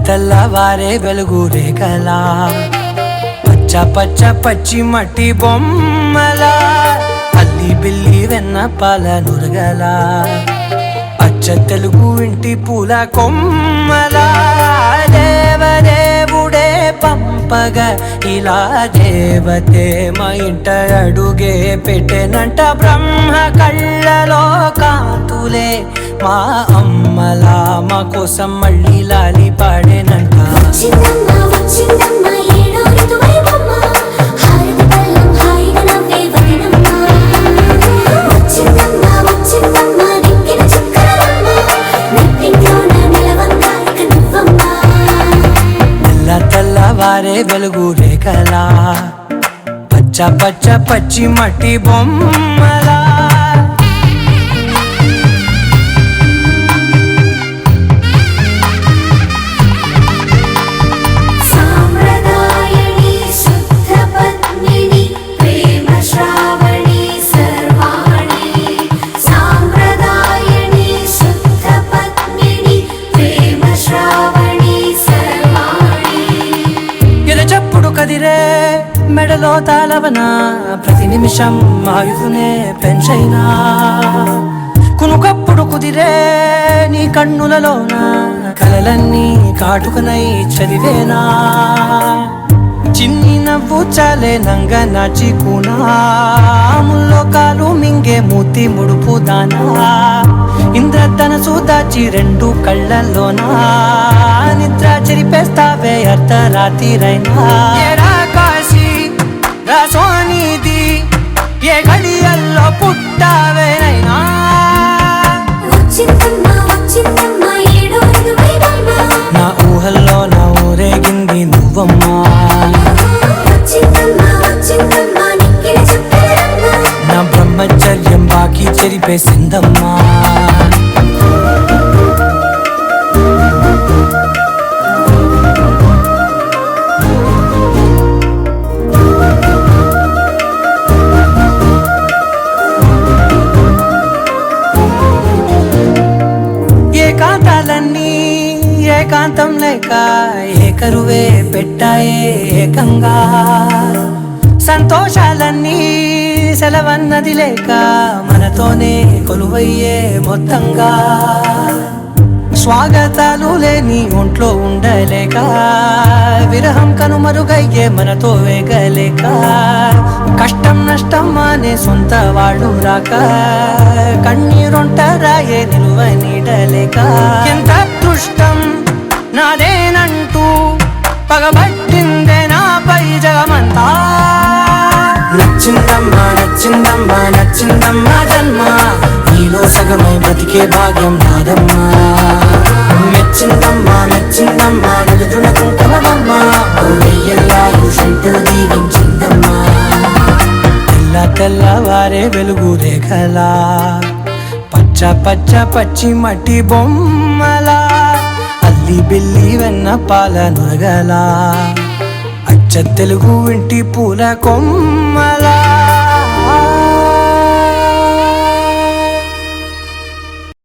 తెల్లవారే వెలుగు రేఖలా పచ్చ పచ్చ పచ్చి మట్టి బొమ్మలా అల్లి బిల్లి వెన్న పాల నురగలా అచ్చ తెలుగు ఇంటి పూల కొమ్మలా దేవదేవుడే పంపగా ఇలా దేవతే మా ఇంట అడుగే పెట్టెనంట బ్రహ్మ కళ్ళలో కాంతులే మా అమ్మలా మా కోసం మళ్ళీ లాలి పాడేనంట. తెల్లవారే వెలుగు రేఖలా పచ్చ పచ్చ పచ్చి మట్టి బొమ్మలా కదిరే మెడలో తాళవన ప్రతి నిమిషం ఆయుధునే పెంచైనా కునుకప్పుడు కుదిరే నీ కన్నులలోన కలలన్నీ కాటుకనై చదివేనా చిన్ని నవ్వు చాలే నంగ నాచికునా ముల్లో కాలు మింగే మూతి ముడుపు దానా ఇంద్రధనసు దాచి రెండు కళ్ళల్లోనా నిద్ర చెరిపేస్తావే అర్ధరాత్రిరైనా కాశీ రాసోనిది ఏ గడియల్లో పుట్టావేనైనా నా ఊహల్లో నా ఊరేగింది నువ్వమ్మా నా బ్రహ్మచర్యం బాకీ చెరిపేసిందమ్మా ఏకాంతాలన్నీ ఏకాంతం లేక ఏకరువే పెట్టాయే ఏకంగా సంతోషాలన్నీ సెలవన్నది లేక మనతోనే కొలువయ్యే మొత్తంగా స్వాగతాలు లేని ఒంట్లో ఉండలేక విరహం కనుమరుగయ్యే మనతో వేగలేక కష్టం నష్టం అనే సొంత వాడు రాక కన్నీరొంటరాయే నిలువ నీడలేక ఎంత అదృష్టం నాదేనంటూ పగబట్టిందే నాపై జగమంతా నచ్చిందమ్మా నచ్చిందమ్మా నచ్చిందమ్మా జన్మ నీలో సగమై బ్రతికే భాగ్యం నాదమ్మా మెచ్చిందమ్మా మెచ్చిందమ్మా నలుదున కుంకుమమ్మా దీవించిందమ్మా తెల్లవారే వెలుగు రేఖలా పచ్చ పచ్చ పచ్చి మట్టి బొమ్మలా అల్లి బిల్లి వెన్న పాల నురగలా అచ్చ తెలుగు ఇంటి పూల కొమ్మలా